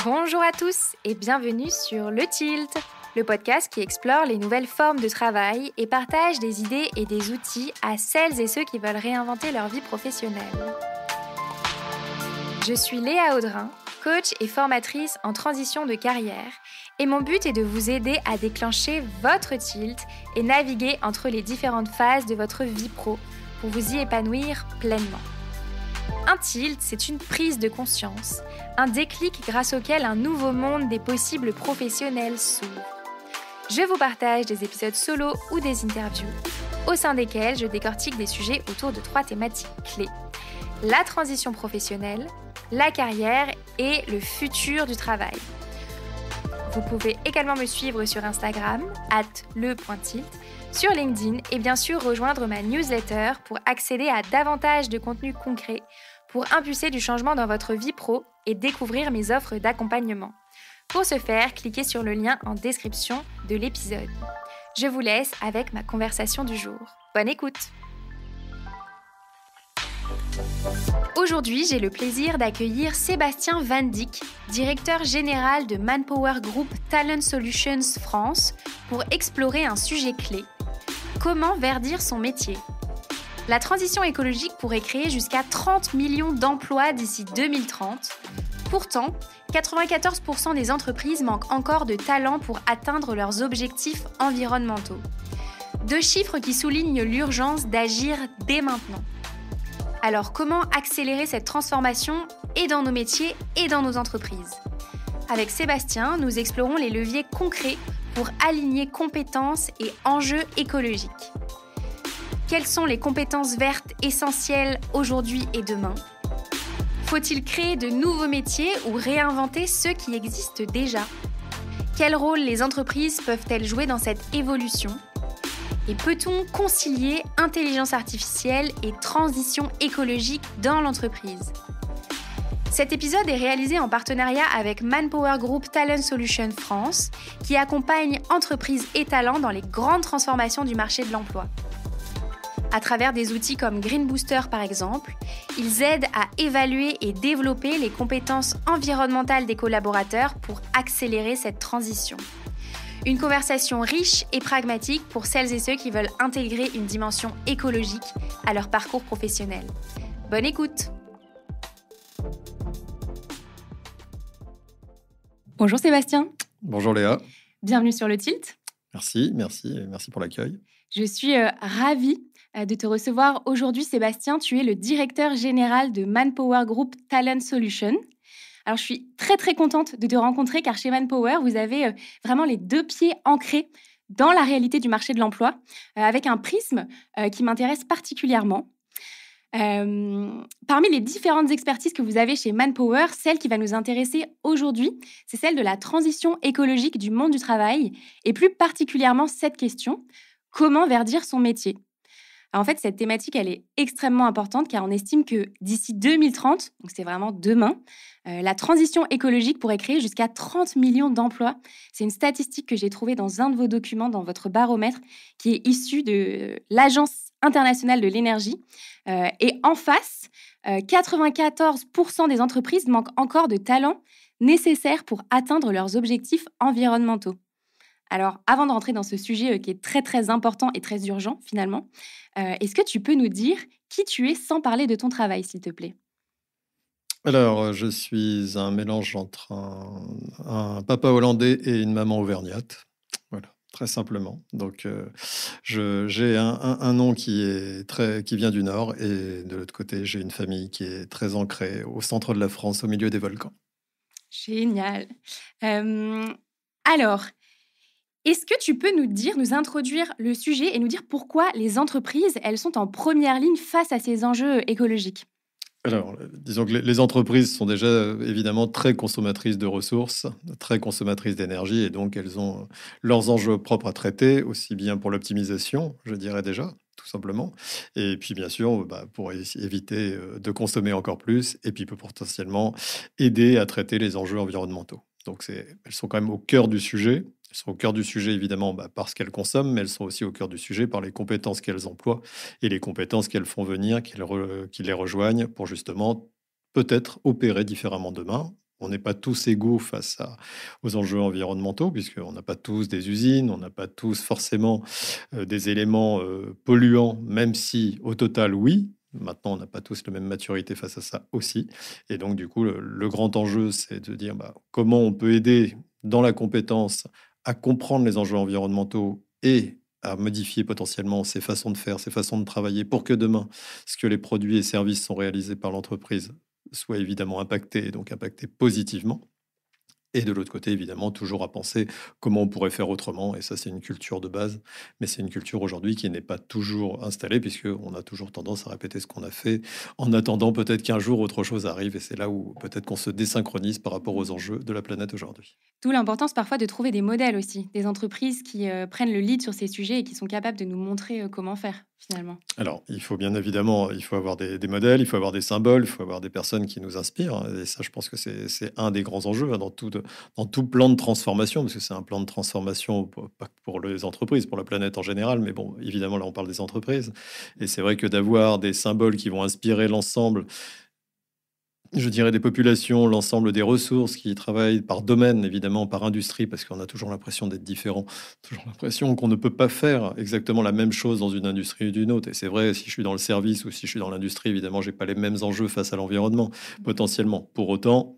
Bonjour à tous et bienvenue sur Le Tilt, le podcast qui explore les nouvelles formes de travail et partage des idées et des outils à celles et ceux qui veulent réinventer leur vie professionnelle. Je suis Léa Audrin, coach et formatrice en transition de carrière, et mon but est de vous aider à déclencher votre tilt et naviguer entre les différentes phases de votre vie pro pour vous y épanouir pleinement. Un tilt, c'est une prise de conscience, un déclic grâce auquel un nouveau monde des possibles professionnels s'ouvre. Je vous partage des épisodes solo ou des interviews, au sein desquels je décortique des sujets autour de 3 thématiques clés: la transition professionnelle, la carrière et le futur du travail. Vous pouvez également me suivre sur Instagram, @le.tilt, sur LinkedIn et bien sûr rejoindre ma newsletter pour accéder à davantage de contenu concret, pour impulser du changement dans votre vie pro et découvrir mes offres d'accompagnement. Pour ce faire, cliquez sur le lien en description de l'épisode. Je vous laisse avec ma conversation du jour. Bonne écoute! Aujourd'hui, j'ai le plaisir d'accueillir Sébastien Van Dijk, directeur général de Manpower Group Talent Solutions France, pour explorer un sujet clé: comment verdir son métier. La transition écologique pourrait créer jusqu'à 30 millions d'emplois d'ici 2030. Pourtant, 94% des entreprises manquent encore de talent pour atteindre leurs objectifs environnementaux. 2 chiffres qui soulignent l'urgence d'agir dès maintenant. Alors, comment accélérer cette transformation et dans nos métiers et dans nos entreprises ? Avec Sébastien, nous explorons les leviers concrets pour aligner compétences et enjeux écologiques. Quelles sont les compétences vertes essentielles aujourd'hui et demain ? Faut-il créer de nouveaux métiers ou réinventer ceux qui existent déjà ? Quel rôle les entreprises peuvent-elles jouer dans cette évolution ? Et peut-on concilier intelligence artificielle et transition écologique dans l'entreprise ? Cet épisode est réalisé en partenariat avec Manpower Group Talent Solutions France, qui accompagne entreprises et talents dans les grandes transformations du marché de l'emploi. À travers des outils comme Green Booster par exemple, ils aident à évaluer et développer les compétences environnementales des collaborateurs pour accélérer cette transition. Une conversation riche et pragmatique pour celles et ceux qui veulent intégrer une dimension écologique à leur parcours professionnel. Bonne écoute! Bonjour Sébastien. Bonjour Léa. Bienvenue sur Le Tilt. Merci pour l'accueil. Je suis ravie de te recevoir aujourd'hui, Sébastien. Tu es le directeur général de Manpower Group Talent Solutions. Alors, je suis très, très contente de te rencontrer car chez Manpower, vous avez vraiment les 2 pieds ancrés dans la réalité du marché de l'emploi avec un prisme qui m'intéresse particulièrement. Parmi les différentes expertises que vous avez chez Manpower, celle qui va nous intéresser aujourd'hui, c'est celle de la transition écologique du monde du travail et plus particulièrement cette question: comment verdir son métier ? Alors, en fait, cette thématique, elle est extrêmement importante car on estime que d'ici 2030, donc c'est vraiment demain, la transition écologique pourrait créer jusqu'à 30 millions d'emplois. C'est une statistique que j'ai trouvée dans un de vos documents, dans votre baromètre, qui est issu de l'Agence internationale de l'énergie. Et en face, 94% des entreprises manquent encore de talents nécessaires pour atteindre leurs objectifs environnementaux. Alors, avant de rentrer dans ce sujet qui est très, très important et très urgent, finalement, est-ce que tu peux nous dire qui tu es sans parler de ton travail, s'il te plaît ? Alors, je suis un mélange entre un papa hollandais et une maman auvergnate. Voilà, très simplement. Donc, j'ai un nom qui vient du Nord, et de l'autre côté, j'ai une famille qui est très ancrée au centre de la France, au milieu des volcans. Génial. Alors, est-ce que tu peux nous introduire le sujet et nous dire pourquoi les entreprises, elles sont en première ligne face à ces enjeux écologiques ? Alors, disons que les entreprises sont déjà évidemment très consommatrices de ressources, très consommatrices d'énergie, et donc elles ont leurs enjeux propres à traiter, aussi bien pour l'optimisation, je dirais déjà, tout simplement, et puis bien sûr pour éviter de consommer encore plus, et puis potentiellement aider à traiter les enjeux environnementaux. Donc elles sont quand même au cœur du sujet. Elles sont au cœur du sujet, évidemment, parce qu'elles consomment, mais elles sont aussi au cœur du sujet par les compétences qu'elles emploient et les compétences qu'elles font venir, qui les rejoignent pour justement peut-être opérer différemment demain. On n'est pas tous égaux aux enjeux environnementaux, puisqu'on n'a pas tous des usines, on n'a pas tous forcément des éléments polluants, même si au total, oui. Maintenant, on n'a pas tous la même maturité face à ça aussi. Et donc, du coup, le grand enjeu, c'est de dire comment on peut aider dans la compétence à comprendre les enjeux environnementaux et à modifier potentiellement ses façons de faire, ses façons de travailler pour que demain, ce que les produits et services sont réalisés par l'entreprise soit évidemment impacté, et donc impacté positivement. Et de l'autre côté, évidemment, toujours à penser comment on pourrait faire autrement. Et ça, c'est une culture de base. Mais c'est une culture aujourd'hui qui n'est pas toujours installée, puisqu'on a toujours tendance à répéter ce qu'on a fait, en attendant peut-être qu'un jour, autre chose arrive. Et c'est là où peut-être qu'on se désynchronise par rapport aux enjeux de la planète aujourd'hui. D'où l'importance parfois de trouver des modèles aussi, des entreprises qui prennent le lead sur ces sujets et qui sont capables de nous montrer comment faire finalement. Alors, il faut bien évidemment, il faut avoir des modèles, il faut avoir des symboles, il faut avoir des personnes qui nous inspirent. Et ça, je pense que c'est un des grands enjeux dans tout plan de transformation, parce que c'est un plan de transformation pas pour les entreprises, pour la planète en général. Mais bon, évidemment, là, on parle des entreprises. Et c'est vrai que d'avoir des symboles qui vont inspirer l'ensemble, je dirais, des populations, l'ensemble des ressources qui travaillent par domaine, évidemment, par industrie, parce qu'on a toujours l'impression d'être différent, toujours l'impression qu'on ne peut pas faire exactement la même chose dans une industrie ou d'une autre. Et c'est vrai, si je suis dans le service ou si je suis dans l'industrie, évidemment, j'ai pas les mêmes enjeux face à l'environnement, potentiellement. Pour autant,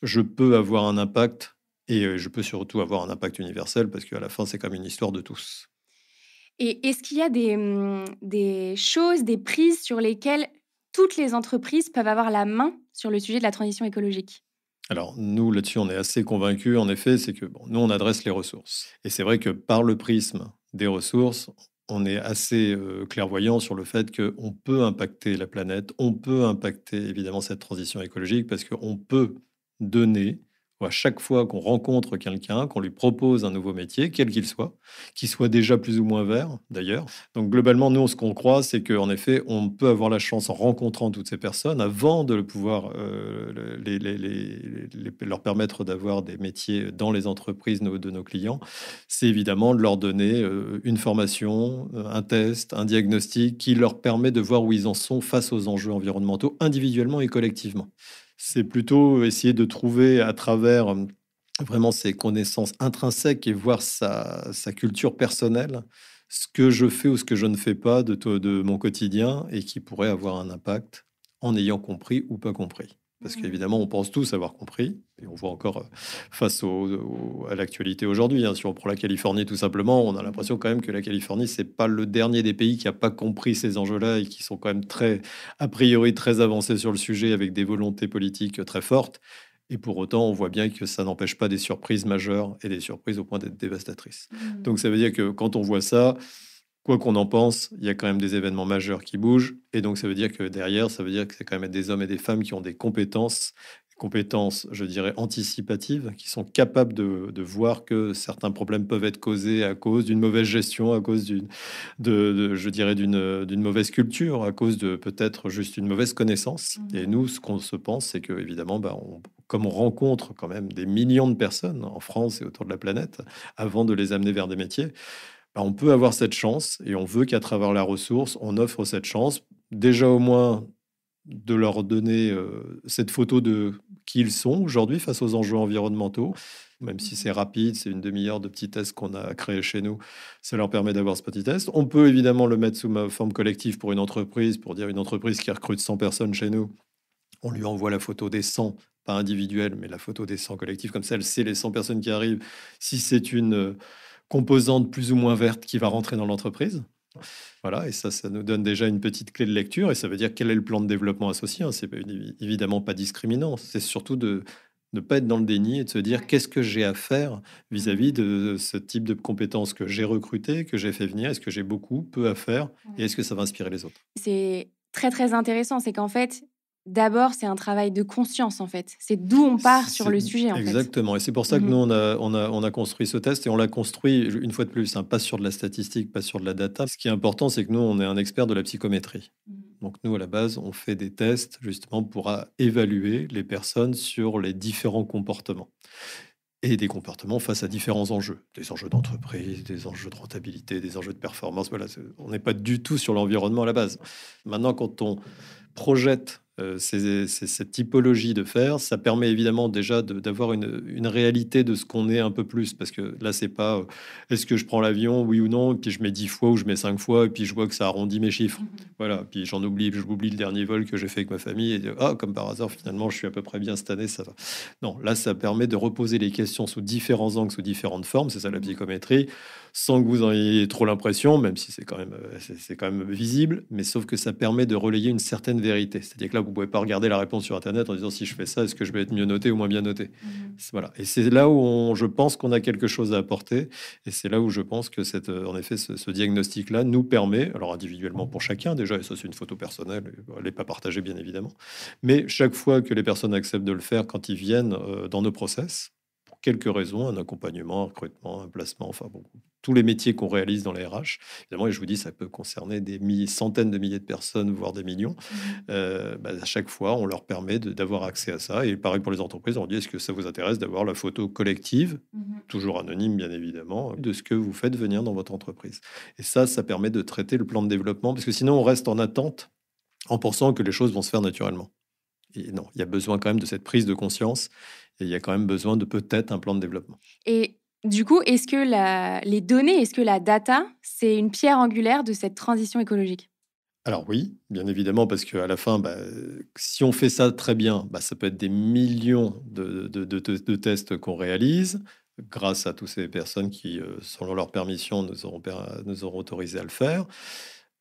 je peux avoir un impact et je peux surtout avoir un impact universel, parce qu'à la fin, c'est comme une histoire de tous. Et est-ce qu'il y a des choses, des prises sur lesquelles toutes les entreprises peuvent avoir la main sur le sujet de la transition écologique? Alors, nous, là-dessus, on est assez convaincus, en effet, c'est que nous, on adresse les ressources. Et c'est vrai que par le prisme des ressources, on est assez clairvoyant sur le fait qu'on peut impacter la planète, on peut impacter évidemment cette transition écologique, parce qu'on peut donner, à chaque fois qu'on rencontre quelqu'un, qu'on lui propose un nouveau métier, quel qu'il soit déjà plus ou moins vert d'ailleurs. Donc globalement, nous, ce qu'on croit, c'est qu'en effet, on peut avoir la chance, en rencontrant toutes ces personnes, avant de pouvoir leur permettre d'avoir des métiers dans les entreprises de nos clients, c'est évidemment de leur donner une formation, un test, un diagnostic qui leur permet de voir où ils en sont face aux enjeux environnementaux individuellement et collectivement. C'est plutôt essayer de trouver à travers vraiment ses connaissances intrinsèques et voir sa culture personnelle, ce que je fais ou ce que je ne fais pas de mon quotidien et qui pourrait avoir un impact en ayant compris ou pas compris. Parce qu'évidemment, on pense tous avoir compris, et on voit encore face à l'actualité aujourd'hui. Si on prend la Californie tout simplement, on a l'impression quand même que la Californie, c'est pas le dernier des pays qui n'a pas compris ces enjeux-là et qui sont quand même a priori, très avancés sur le sujet avec des volontés politiques très fortes. Et pour autant, on voit bien que ça n'empêche pas des surprises majeures et des surprises au point d'être dévastatrices. Donc ça veut dire que quand on voit ça, quoi qu'on en pense, il y a quand même des événements majeurs qui bougent. Et donc, ça veut dire que derrière, ça veut dire que c'est quand même des hommes et des femmes qui ont des compétences, je dirais, anticipatives, qui sont capables de voir que certains problèmes peuvent être causés à cause d'une mauvaise gestion, à cause je dirais, d'une mauvaise culture, à cause de peut-être juste une mauvaise connaissance. Et nous, ce qu'on se pense, c'est que, évidemment, comme on rencontre quand même des millions de personnes en France et autour de la planète, avant de les amener vers des métiers, on peut avoir cette chance et on veut qu'à travers la ressource, on offre cette chance, déjà au moins de leur donner cette photo de qui ils sont aujourd'hui face aux enjeux environnementaux. Même si c'est rapide, c'est une demi-heure de petits tests qu'on a créé chez nous, ça leur permet d'avoir ce petit test. On peut évidemment le mettre sous ma forme collective pour une entreprise, pour dire une entreprise qui recrute 100 personnes chez nous. On lui envoie la photo des 100, pas individuelle, mais la photo des 100 collectifs. Comme ça, elle sait les 100 personnes qui arrivent. Si c'est une composante plus ou moins verte qui va rentrer dans l'entreprise. Voilà, et ça nous donne déjà une petite clé de lecture, et ça veut dire quel est le plan de développement associé. C'est évidemment pas discriminant, c'est surtout de ne pas être dans le déni et de se dire qu'est-ce que j'ai à faire vis-à-vis de ce type de compétences que j'ai recrutées, que j'ai fait venir, est-ce que j'ai beaucoup, peu à faire, et est-ce que ça va inspirer les autres. C'est très, très intéressant, c'est qu'en fait, d'abord, c'est un travail de conscience, en fait. C'est d'où on part sur le sujet, en fait. Exactement. Et c'est pour ça que nous, on a construit ce test et on l'a construit, une fois de plus, pas sur de la statistique, pas sur de la data. Ce qui est important, c'est que nous, on est un expert de la psychométrie. Donc, nous, à la base, on fait des tests justement pour évaluer les personnes sur les différents comportements. Et des comportements face à différents enjeux. Des enjeux d'entreprise, des enjeux de rentabilité, des enjeux de performance. Voilà, on n'est pas du tout sur l'environnement à la base. Maintenant, quand on projette cette typologie de faire, ça permet évidemment déjà d'avoir une réalité de ce qu'on est un peu plus. Parce que là, c'est pas est-ce que je prends l'avion, oui ou non, et puis je mets 10 fois ou je mets 5 fois, et puis je vois que ça arrondit mes chiffres. Voilà, puis j'oublie le dernier vol que j'ai fait avec ma famille, et comme par hasard, finalement, je suis à peu près bien cette année, ça va. Non, là, ça permet de reposer les questions sous différents angles, sous différentes formes, c'est ça la psychométrie, sans que vous en ayez trop l'impression, même si c'est quand même visible, mais sauf que ça permet de relayer une certaine vérité. C'est-à-dire que là, vous pouvez pas regarder la réponse sur Internet en disant si je fais ça, est-ce que je vais être mieux noté ou moins bien noté. Voilà. Et c'est là où je pense qu'on a quelque chose à apporter, et c'est là où je pense que en effet, ce diagnostic-là nous permet, alors individuellement pour chacun déjà, et ça c'est une photo personnelle, elle n'est pas partagée bien évidemment, mais chaque fois que les personnes acceptent de le faire quand ils viennent dans nos process, pour quelques raisons, un accompagnement, un recrutement, un placement, enfin bon, tous les métiers qu'on réalise dans les RH. Évidemment, et je vous dis, ça peut concerner des centaines de milliers de personnes, voire des millions. À chaque fois, on leur permet d'avoir accès à ça. Et pareil pour les entreprises, on dit, est-ce que ça vous intéresse d'avoir la photo collective, toujours anonyme, bien évidemment, de ce que vous faites venir dans votre entreprise. Et ça permet de traiter le plan de développement, parce que sinon, on reste en attente en pensant que les choses vont se faire naturellement. Et non, il y a besoin quand même de cette prise de conscience, et il y a quand même besoin de peut-être un plan de développement. Et du coup, est-ce que les données, est-ce que la data, c'est une pierre angulaire de cette transition écologique? Alors oui, bien évidemment, parce qu'à la fin, si on fait ça très bien, ça peut être des millions de tests qu'on réalise grâce à toutes ces personnes qui, selon leur permission, nous auront autorisé à le faire.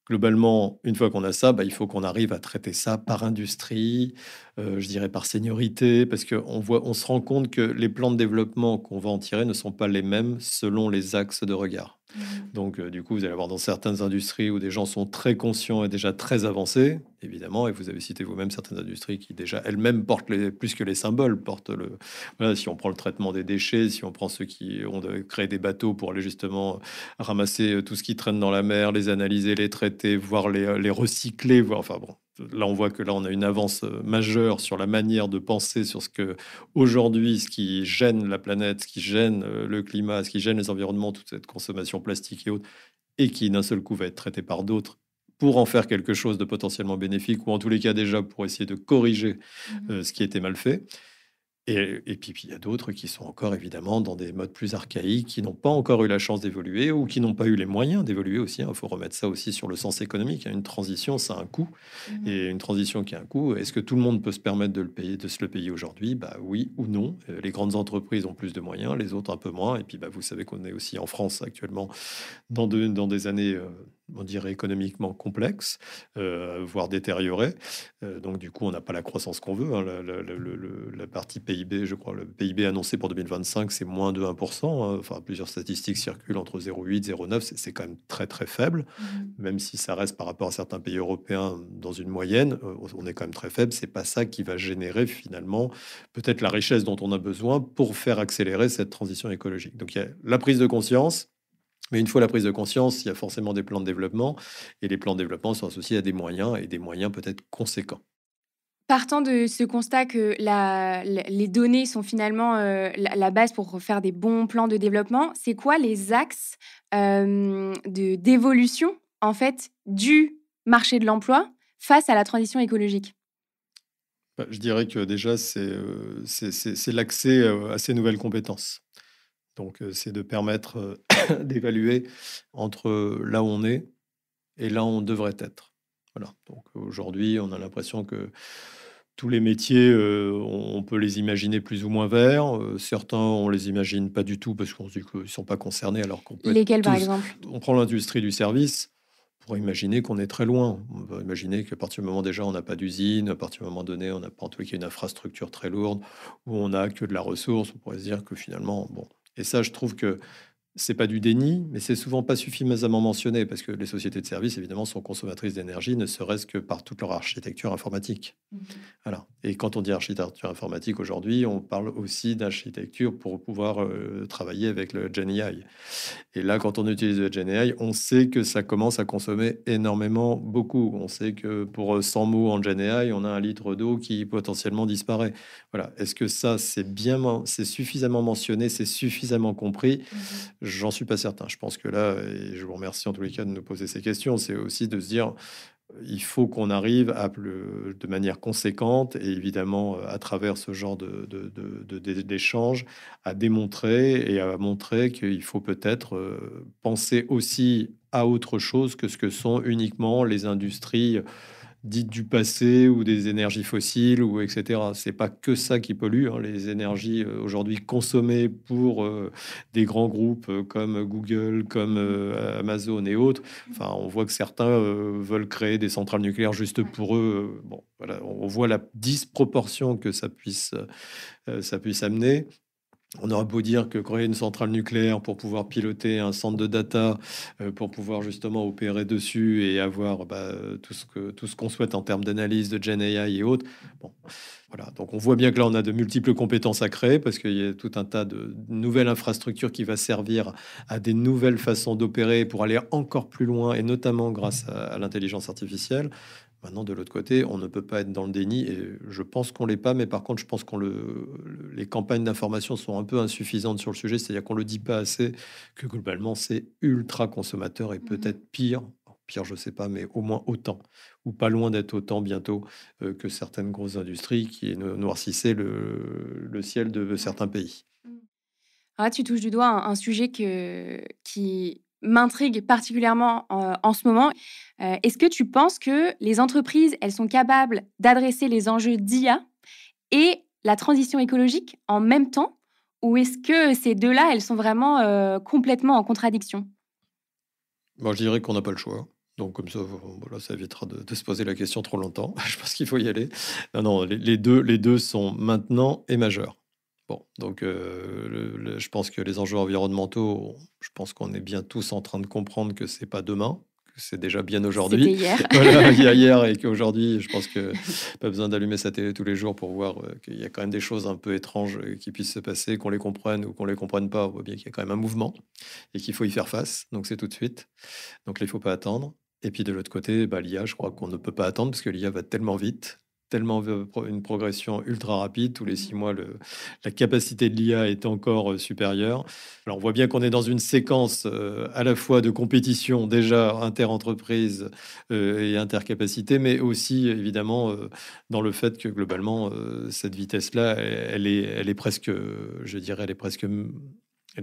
Globalement, une fois qu'on a ça, il faut qu'on arrive à traiter ça par industrie, je dirais par seniorité, parce on se rend compte que les plans de développement qu'on va en tirer ne sont pas les mêmes selon les axes de regard. Donc, du coup, vous allez avoir dans certaines industries où des gens sont très conscients et déjà très avancés, évidemment, et vous avez cité vous-même certaines industries qui déjà elles-mêmes portent plus que les symboles, voilà, si on prend le traitement des déchets, si on prend ceux qui ont créé des bateaux pour aller justement ramasser tout ce qui traîne dans la mer, les analyser, les traiter, voire les recycler, enfin bon. Là, on voit que là, on a une avance majeure sur la manière de penser sur ce qui gêne la planète, ce qui gêne le climat, ce qui gêne les environnements, toute cette consommation plastique et autres, et qui d'un seul coup va être traité par d'autres pour en faire quelque chose de potentiellement bénéfique, ou en tous les cas déjà pour essayer de corriger ce qui était mal fait. Et puis, il y a d'autres qui sont encore évidemment dans des modes plus archaïques, qui n'ont pas encore eu la chance d'évoluer ou qui n'ont pas eu les moyens d'évoluer aussi. Il faut remettre ça aussi sur le sens économique. Une transition, ça a un coût. Et une transition qui a un coût, est-ce que tout le monde peut se permettre de se le payer aujourd'hui? Oui ou non. Les grandes entreprises ont plus de moyens, les autres un peu moins. Et puis, vous savez qu'on est aussi en France actuellement dans des années, on dirait, économiquement complexes, voire détériorées. Donc, du coup, on n'a pas la croissance qu'on veut. La partie PIB, je crois, le PIB annoncé pour 2025, c'est moins de 1%. Enfin, plusieurs statistiques circulent entre 0,8 et 0,9. C'est quand même très, très faible. Même si ça reste par rapport à certains pays européens dans une moyenne, on est quand même très faible. C'est pas ça qui va générer finalement peut-être la richesse dont on a besoin pour faire accélérer cette transition écologique. Donc, il y a la prise de conscience. Mais une fois la prise de conscience, il y a forcément des plans de développement. Et les plans de développement sont associés à des moyens, et des moyens peut-être conséquents. Partant de ce constat que les données sont finalement la base pour faire des bons plans de développement, c'est quoi les axes d'évolution en fait du marché de l'emploi face à la transition écologique? Je dirais que déjà, c'est l'accès à ces nouvelles compétences. Donc, c'est de permettre d'évaluer entre là où on est et là où on devrait être. Voilà. Donc, aujourd'hui, on a l'impression que tous les métiers, on peut les imaginer plus ou moins verts. Certains, on les imagine pas du tout parce qu'on se dit qu'ils ne sont pas concernés, alors qu'on peut être Lesquels, par tous. exemple? On prend l'industrie du service. On pourrait imaginer qu'on est très loin. On va imaginer qu'à partir du moment déjà, on n'a pas d'usine, à partir du moment donné, on n'a pas en tout cas une infrastructure très lourde, où on n'a que de la ressource. On pourrait se dire que finalement, bon. Et ça, je trouve que c'est pas du déni, mais c'est souvent pas suffisamment mentionné parce que les sociétés de services, évidemment, sont consommatrices d'énergie, ne serait-ce que par toute leur architecture informatique. Alors, et quand on dit architecture informatique aujourd'hui, on parle aussi d'architecture pour pouvoir travailler avec le GenAI. Et là, quand on utilise le GenAI, on sait que ça commence à consommer énormément, beaucoup. On sait que pour 100 mots en GenAI, on a un litre d'eau qui potentiellement disparaît. Voilà. Est-ce que ça, c'est suffisamment mentionné, c'est suffisamment compris? J'en suis pas certain. Je pense que là, et je vous remercie en tous les cas de nous poser ces questions, c'est aussi de se dire, il faut qu'on arrive de manière conséquente et évidemment à travers ce genre d'échanges à démontrer et à montrer qu'il faut peut-être penser aussi à autre chose que ce que sont uniquement les industries dites du passé ou des énergies fossiles ou etc. C'est pas que ça qui pollue, hein, les énergies aujourd'hui consommées pour des grands groupes comme Google, comme Amazon et autres. Enfin, on voit que certains veulent créer des centrales nucléaires juste pour eux. Bon, voilà, on voit la disproportion que ça puisse amener. On aura beau dire que créer une centrale nucléaire pour pouvoir piloter un centre de data, pour pouvoir justement opérer dessus et avoir tout ce qu'on souhaite en termes d'analyse, de Gen AI et autres. Bon, voilà. Donc on voit bien que là, on a de multiples compétences à créer parce qu'il y a tout un tas de nouvelles infrastructures qui va servir à des nouvelles façons d'opérer pour aller encore plus loin et notamment grâce à l'intelligence artificielle. Maintenant, de l'autre côté, on ne peut pas être dans le déni et je pense qu'on l'est pas, mais par contre, je pense les campagnes d'information sont un peu insuffisantes sur le sujet, c'est-à-dire qu'on le dit pas assez, que globalement, c'est ultra consommateur et peut-être pire, pire, je sais pas, mais au moins autant, ou pas loin d'être autant bientôt que certaines grosses industries qui noircissaient le ciel de certains pays. Ah, tu touches du doigt un sujet qui m'intrigue particulièrement en ce moment. Est-ce que tu penses que les entreprises, elles sont capables d'adresser les enjeux d'IA et la transition écologique en même temps? Ou est-ce que ces deux-là, elles sont vraiment complètement en contradiction? Moi, je dirais qu'on n'a pas le choix. Donc, comme ça, voilà, ça évitera de se poser la question trop longtemps. Je pense qu'il faut y aller. Non, non, les deux sont maintenant et majeurs. Bon, donc je pense que les enjeux environnementaux, je pense qu'on est bien tous en train de comprendre que c'est pas demain, que c'est déjà bien C'était aujourd'hui. hier. Voilà, il y a hier et qu'aujourd'hui, je pense que pas besoin d'allumer sa télé tous les jours pour voir qu'il y a quand même des choses un peu étranges qui puissent se passer, qu'on les comprenne ou qu'on les comprenne pas. On voit bien qu'il y a quand même un mouvement et qu'il faut y faire face. Donc c'est tout de suite. Donc là, il faut pas attendre. Et puis de l'autre côté, l'IA, je crois qu'on ne peut pas attendre parce que l'IA va tellement vite, tellement une progression ultra rapide. Tous les 6 mois, la capacité de l'IA est encore supérieure. Alors on voit bien qu'on est dans une séquence à la fois de compétition déjà inter-entreprise et intercapacité, mais aussi évidemment dans le fait que globalement, cette vitesse-là, elle est presque, je dirais, elle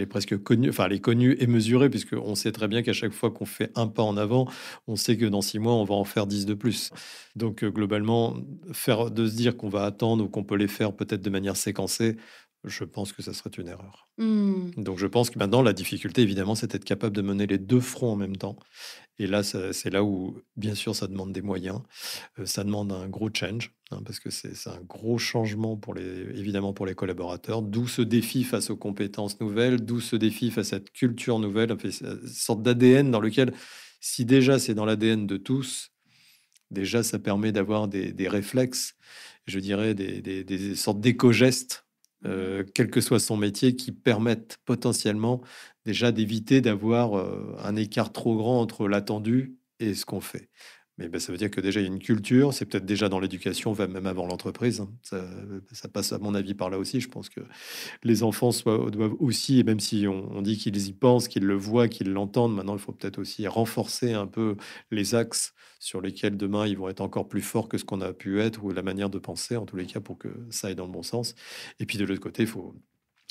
est presque connue, enfin elle est connue et mesurée, puisqu'on sait très bien qu'à chaque fois qu'on fait un pas en avant, on sait que dans 6 mois, on va en faire 10 de plus. Donc globalement, de se dire qu'on va attendre ou qu'on peut les faire peut-être de manière séquencée, je pense que ça serait une erreur. Hmm. Donc je pense que maintenant, la difficulté, évidemment, c'est d'être capable de mener les deux fronts en même temps. Et là, c'est là où, bien sûr, ça demande des moyens. Ça demande un gros change, hein, parce que c'est un gros changement évidemment pour les collaborateurs. D'où ce défi face aux compétences nouvelles, d'où ce défi face à cette culture nouvelle, enfin, une sorte d'ADN dans lequel, si déjà c'est dans l'ADN de tous, déjà ça permet d'avoir des réflexes, je dirais des sortes d'éco-gestes, quel que soit son métier, qui permettent potentiellement déjà d'éviter d'avoir un écart trop grand entre l'attendu et ce qu'on fait. Mais ça veut dire que déjà il y a une culture, c'est peut-être déjà dans l'éducation, même avant l'entreprise, hein. Ça passe à mon avis par là aussi. Je pense que les enfants doivent aussi, et même si on dit qu'ils y pensent, qu'ils le voient, qu'ils l'entendent, maintenant il faut peut-être aussi renforcer un peu les axes sur lesquels demain ils vont être encore plus forts que ce qu'on a pu être, ou la manière de penser en tous les cas, pour que ça aille dans le bon sens. Et puis de l'autre côté,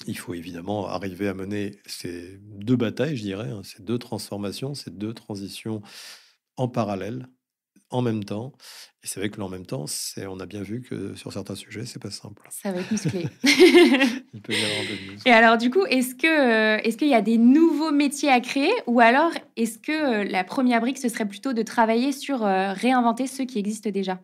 il faut évidemment arriver à mener ces deux batailles, je dirais, hein, ces deux transformations, ces deux transitions en parallèle, en même temps. Et c'est vrai que en même temps, on a bien vu que sur certains sujets, c'est pas simple. Ça va être musclé. Il peut y avoir de muscles. Et alors, du coup, est-ce qu'il y a des nouveaux métiers à créer, ou alors est-ce que la première brique, ce serait plutôt de travailler sur réinventer ceux qui existent déjà?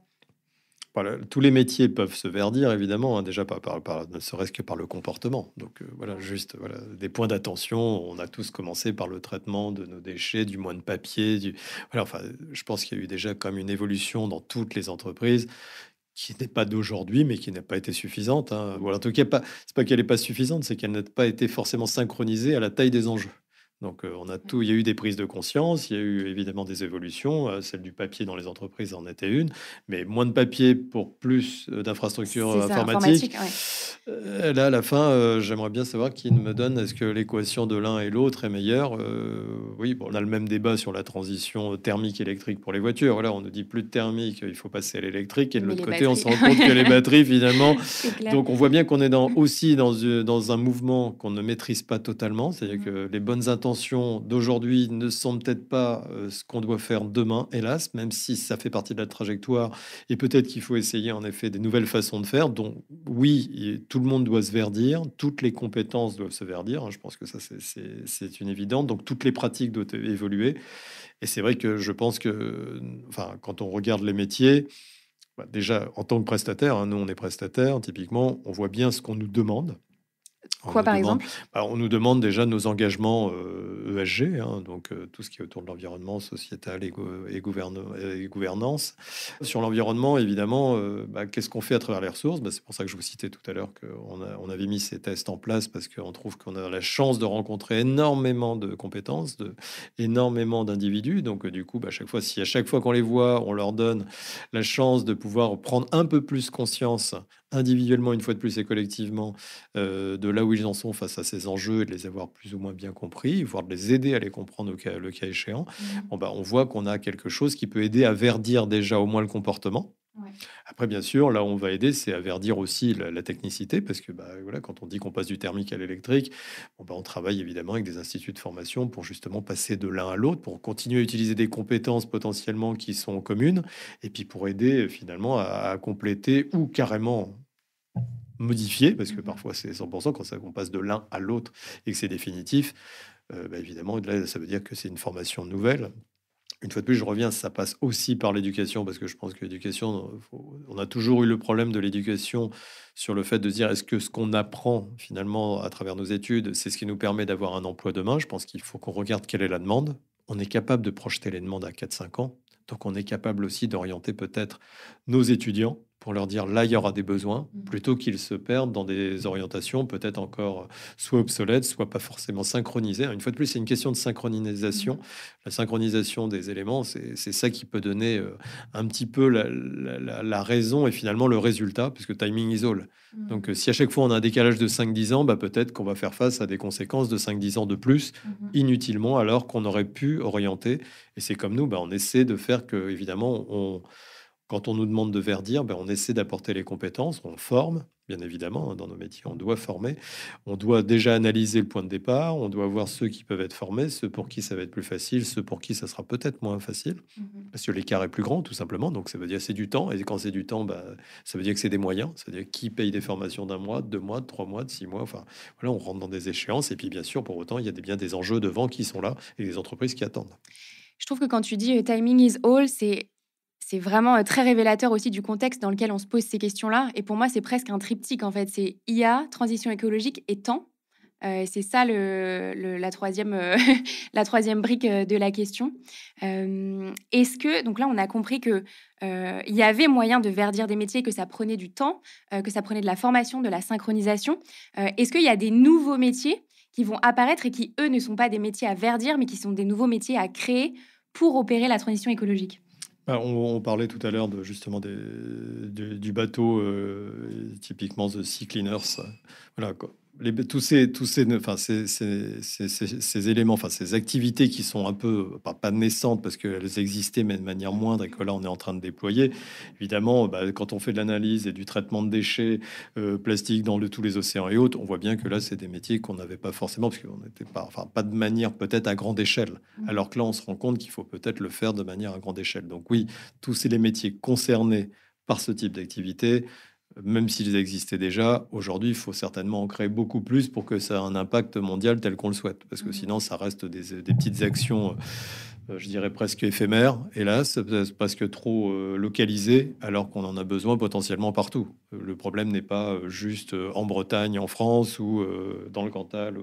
Voilà, tous les métiers peuvent se verdir, évidemment, hein, déjà ne serait-ce que par le comportement. Donc voilà, juste voilà, des points d'attention. On a tous commencé par le traitement de nos déchets, du moins de papier. Voilà, enfin, je pense qu'il y a eu déjà comme une évolution dans toutes les entreprises qui n'est pas d'aujourd'hui, mais qui n'a pas été suffisante, hein. Ou en tout cas, c'est pas qu'elle n'est pas suffisante, c'est qu'elle n'a pas été forcément synchronisée à la taille des enjeux. Donc, il y a eu des prises de conscience, il y a eu évidemment des évolutions. Celle du papier dans les entreprises en était une, mais moins de papier pour plus d'infrastructures C'est ça, informatiques. informatique, ouais. Là, à la fin, j'aimerais bien savoir qui me donne, est-ce que l'équation de l'un et l'autre est meilleure? Oui, bon, on a le même débat sur la transition thermique électrique pour les voitures. Voilà, on nous dit plus de thermique, il faut passer à l'électrique. Et de Mais l'autre les côté, on batteries, se rend compte que les batteries, finalement, c'est clair. donc on voit bien qu'on est aussi dans un mouvement qu'on ne maîtrise pas totalement. C'est-à-dire que les bonnes intentions d'aujourd'hui ne sont peut-être pas ce qu'on doit faire demain, hélas, même si ça fait partie de la trajectoire. Et peut-être qu'il faut essayer en effet des nouvelles façons de faire. Donc oui, tout le monde doit se verdir, toutes les compétences doivent se verdir. Hein. Je pense que ça, c'est une évidence. Donc toutes les pratiques doivent évoluer. Et c'est vrai que je pense que, enfin, quand on regarde les métiers, bah, déjà en tant que prestataire, hein, nous on est prestataire, typiquement, on voit bien ce qu'on nous demande. On Quoi, nous par demande, exemple? on nous demande déjà nos engagements ESG, hein, donc tout ce qui est autour de l'environnement sociétal et gouvernance. Sur l'environnement, évidemment, qu'est-ce qu'on fait à travers les ressources? C'est pour ça que je vous citais tout à l'heure on avait mis ces tests en place parce qu'on trouve qu'on a la chance de rencontrer énormément de compétences, énormément d'individus. Donc, du coup, si à chaque fois qu'on les voit, on leur donne la chance de pouvoir prendre un peu plus conscience individuellement, une fois de plus et collectivement, de là où ils en sont face à ces enjeux et de les avoir plus ou moins bien compris, voire de les aider à les comprendre le cas échéant, on voit qu'on a quelque chose qui peut aider à verdir déjà au moins le comportement. Ouais. Après, bien sûr, là où on va aider, c'est à verdir aussi la technicité, parce que voilà, quand on dit qu'on passe du thermique à l'électrique, on travaille évidemment avec des instituts de formation pour justement passer de l'un à l'autre, pour continuer à utiliser des compétences potentiellement qui sont communes, et puis pour aider finalement à compléter ou carrément modifier, parce que parfois c'est 100% quand on passe de l'un à l'autre et que c'est définitif, évidemment, là, ça veut dire que c'est une formation nouvelle. Une fois de plus, je reviens, ça passe aussi par l'éducation, parce que je pense que l'éducation, on a toujours eu le problème de l'éducation sur le fait de se dire, est-ce que ce qu'on apprend finalement à travers nos études, c'est ce qui nous permet d'avoir un emploi demain? Je pense qu'il faut qu'on regarde quelle est la demande. On est capable de projeter les demandes à 4-5 ans. Donc, on est capable aussi d'orienter peut-être nos étudiants pour leur dire là, il y aura des besoins, plutôt qu'ils se perdent dans des orientations peut-être encore soit obsolètes, soit pas forcément synchronisées. Une fois de plus, c'est une question de synchronisation. La synchronisation des éléments, c'est ça qui peut donner un petit peu la raison et finalement le résultat, puisque timing is all. Donc, si à chaque fois on a un décalage de 5-10 ans, peut-être qu'on va faire face à des conséquences de 5-10 ans de plus inutilement, alors qu'on aurait pu orienter. Et c'est comme nous, on essaie de faire que, évidemment, quand on nous demande de verdir, on essaie d'apporter les compétences, on forme, bien évidemment, hein, dans nos métiers, on doit former, on doit déjà analyser le point de départ, on doit voir ceux qui peuvent être formés, ceux pour qui ça va être plus facile, ceux pour qui ça sera peut-être moins facile, parce que l'écart est plus grand, tout simplement, donc ça veut dire c'est du temps, et quand c'est du temps, ça veut dire que c'est des moyens, ça veut dire qui paye des formations d'un mois, de 2 mois, de 3 mois, de 6 mois, enfin, voilà, on rentre dans des échéances, et puis bien sûr, pour autant, il y a bien des enjeux devant qui sont là, et des entreprises qui attendent. Je trouve que quand tu dis timing is all, c'est vraiment très révélateur aussi du contexte dans lequel on se pose ces questions-là. Et pour moi, c'est presque un triptyque, en fait. C'est IA, transition écologique et temps. C'est ça la troisième, la troisième brique de la question. Est-ce que, donc là, on a compris que il y avait moyen de verdir des métiers, que ça prenait du temps, que ça prenait de la formation, de la synchronisation. Est-ce qu'il y a des nouveaux métiers qui vont apparaître et qui, eux, ne sont pas des métiers à verdir, mais qui sont des nouveaux métiers à créer pour opérer la transition écologique? On parlait tout à l'heure justement du bateau, typiquement The Sea Cleaners. Voilà, quoi. Tous enfin, ces éléments, enfin, ces activités qui sont un peu, pas naissantes parce qu'elles existaient, mais de manière moindre et que là, on est en train de déployer. Évidemment, quand on fait de l'analyse et du traitement de déchets plastiques dans tous les océans et autres, on voit bien que là, c'est des métiers qu'on n'avait pas forcément parce qu'on n'était pas, enfin, pas de manière peut-être à grande échelle. Alors que là, on se rend compte qu'il faut peut-être le faire de manière à grande échelle. Donc oui, tous les métiers concernés par ce type d'activité, même s'ils existaient déjà, aujourd'hui, il faut certainement en créer beaucoup plus pour que ça ait un impact mondial tel qu'on le souhaite. Parce que sinon, ça reste des petites actions, je dirais presque éphémères, hélas, parce que trop localisées, alors qu'on en a besoin potentiellement partout. Le problème n'est pas juste en Bretagne, en France ou dans le Cantal.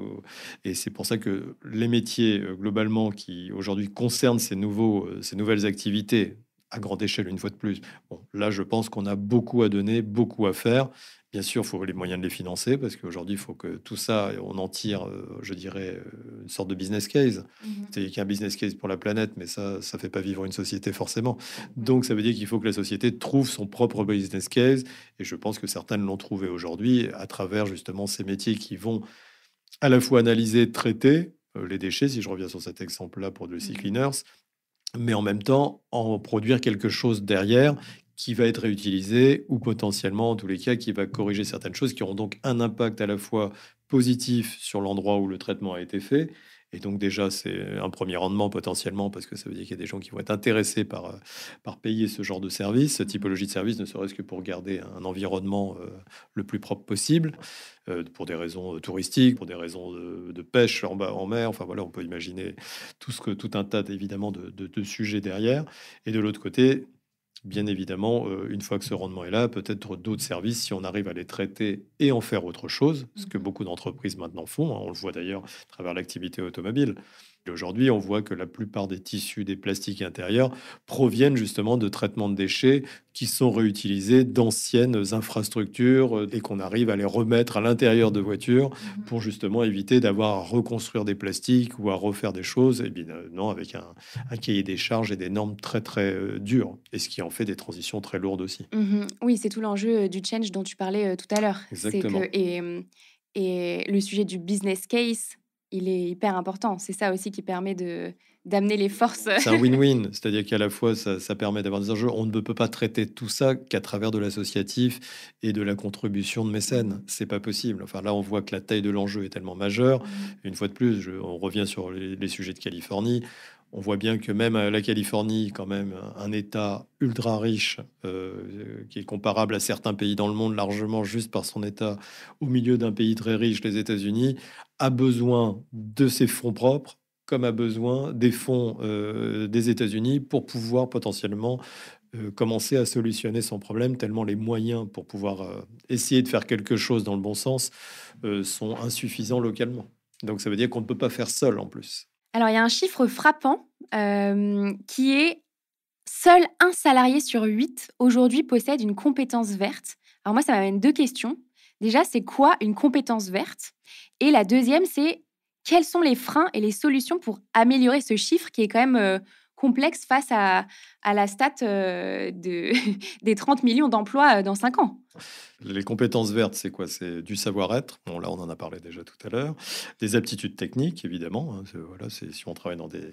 Et c'est pour ça que les métiers, globalement, qui aujourd'hui concernent ces nouvelles activités, à grande échelle, une fois de plus. Bon, là, je pense qu'on a beaucoup à donner, beaucoup à faire. Bien sûr, il faut les moyens de les financer parce qu'aujourd'hui, il faut que tout ça, on en tire, je dirais, une sorte de business case. Mhm. C'est qu'il y a un business case pour la planète, mais ça ne fait pas vivre une société forcément. Ouais. Donc, ça veut dire qu'il faut que la société trouve son propre business case. Et je pense que certains l'ont trouvé aujourd'hui à travers justement ces métiers qui vont à la fois analyser, traiter les déchets, si je reviens sur cet exemple-là pour le Sea Mhm. Cleaners, mais en même temps en produire quelque chose derrière qui va être réutilisé ou potentiellement, en tous les cas, qui va corriger certaines choses qui auront donc un impact à la fois positif sur l'endroit où le traitement a été fait. Et donc déjà, c'est un premier rendement potentiellement parce que ça veut dire qu'il y a des gens qui vont être intéressés par payer ce genre de service, cette Mhm. typologie de service, ne serait-ce que pour garder un environnement le plus propre possible, pour des raisons touristiques, pour des raisons de pêche en mer. Enfin voilà, on peut imaginer tout un tas évidemment de sujets derrière. Et de l'autre côté, bien évidemment, une fois que ce rendement est là, peut-être d'autres services, si on arrive à les traiter et en faire autre chose, ce que Mhm. beaucoup d'entreprises maintenant font, hein, on le voit d'ailleurs à travers l'activité automobile. Et aujourd'hui, on voit que la plupart des tissus, des plastiques intérieurs proviennent justement de traitements de déchets qui sont réutilisés d'anciennes infrastructures et qu'on arrive à les remettre à l'intérieur de voitures Mhm. pour justement éviter d'avoir à reconstruire des plastiques ou à refaire des choses, et bien non, avec un cahier des charges et des normes très très dures, et ce qui en fait des transitions très lourdes aussi. Mhm. Oui, c'est tout l'enjeu du change dont tu parlais tout à l'heure. C'est que Exactement. et le sujet du business case, il est hyper important. C'est ça aussi qui permet de d'amener les forces. C'est un win-win, c'est-à-dire qu'à la fois ça permet d'avoir des enjeux. On ne peut pas traiter tout ça qu'à travers de l'associatif et de la contribution de mécènes. Mhm. C'est pas possible. Enfin là, on voit que la taille de l'enjeu est tellement majeure. Mhm. Une fois de plus, on revient sur les sujets de Californie. On voit bien que même la Californie, quand même, un État ultra riche, qui est comparable à certains pays dans le monde largement juste par son État, au milieu d'un pays très riche, les États-Unis, a besoin de ses fonds propres comme a besoin des fonds des États-Unis pour pouvoir potentiellement commencer à solutionner son problème, tellement les moyens pour pouvoir essayer de faire quelque chose dans le bon sens sont insuffisants localement. Donc ça veut dire qu'on ne peut pas faire seul en plus. Alors, il y a un chiffre frappant qui est seul un salarié sur 8 aujourd'hui possède une compétence verte. Alors moi, ça m'amène deux questions. Déjà, c'est quoi une compétence verte? Et la deuxième, c'est quels sont les freins et les solutions pour améliorer ce chiffre qui est quand même complexe face à la stat des 30 millions d'emplois dans 5 ans. Les compétences vertes, c'est quoi? C'est du savoir-être. Bon, là, on en a parlé déjà tout à l'heure. Des aptitudes techniques, évidemment, hein. Voilà, c'est si on travaille dans des.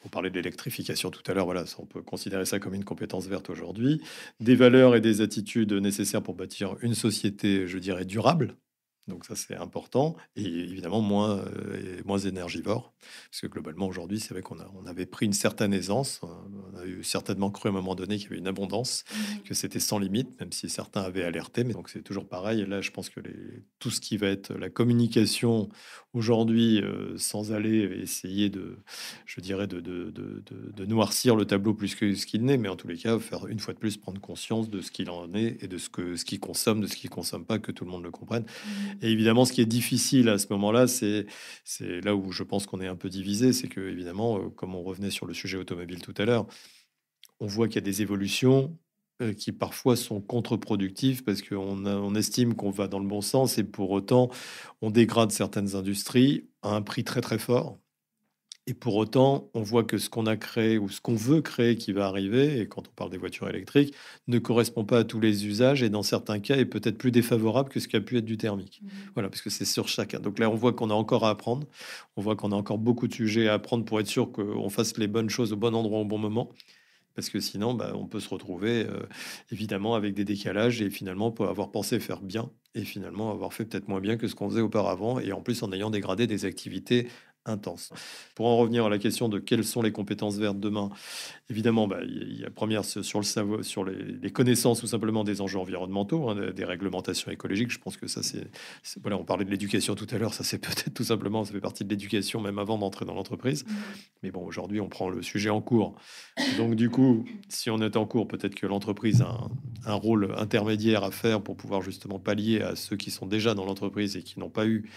On parlait de l'électrification tout à l'heure. Voilà, on peut considérer ça comme une compétence verte aujourd'hui. Des valeurs et des attitudes nécessaires pour bâtir une société, je dirais, durable. Donc ça, c'est important. Et évidemment, moins énergivore. Parce que globalement, aujourd'hui, c'est vrai on avait pris une certaine aisance. On a eu certainement cru à un moment donné qu'il y avait une abondance, Mhm. que c'était sans limite, même si certains avaient alerté. Mais donc, c'est toujours pareil. Et là, je pense que tout ce qui va être la communication aujourd'hui, sans aller essayer je dirais, de noircir le tableau plus que ce qu'il n'est, mais en tous les cas, faire une fois de plus prendre conscience de ce qu'il en est et de ce qu'il consomme, de ce qu'il consomme pas, que tout le monde le comprenne. Mhm. Et évidemment, ce qui est difficile à ce moment-là, c'est là où je pense qu'on est un peu divisé, c'est que évidemment, comme on revenait sur le sujet automobile tout à l'heure, on voit qu'il y a des évolutions qui parfois sont contre-productives parce on estime qu'on va dans le bon sens et pour autant, on dégrade certaines industries à un prix très très fort. Et pour autant, on voit que ce qu'on a créé ou ce qu'on veut créer qui va arriver, et quand on parle des voitures électriques, ne correspond pas à tous les usages et dans certains cas est peut-être plus défavorable que ce qui a pu être du thermique. Mhm. Voilà, parce que c'est sur chacun. Donc là, on voit qu'on a encore à apprendre. On voit qu'on a encore beaucoup de sujets à apprendre pour être sûr qu'on fasse les bonnes choses au bon endroit au bon moment. Parce que sinon, bah, on peut se retrouver évidemment avec des décalages et finalement peut avoir pensé faire bien et finalement avoir fait peut-être moins bien que ce qu'on faisait auparavant et en plus en ayant dégradé des activités intenses. Pour en revenir à la question de quelles sont les compétences vertes demain, évidemment, bah, il y a première sur le savoir, sur les connaissances ou simplement des enjeux environnementaux, hein, des réglementations écologiques. Je pense que ça, voilà, on parlait de l'éducation tout à l'heure, ça c'est peut-être tout simplement, ça fait partie de l'éducation même avant d'entrer dans l'entreprise. Mhm. Mais bon, aujourd'hui, on prend le sujet en cours. Donc, du coup, si on est en cours, peut-être que l'entreprise a un rôle intermédiaire à faire pour pouvoir justement pallier à ceux qui sont déjà dans l'entreprise et qui n'ont pas eu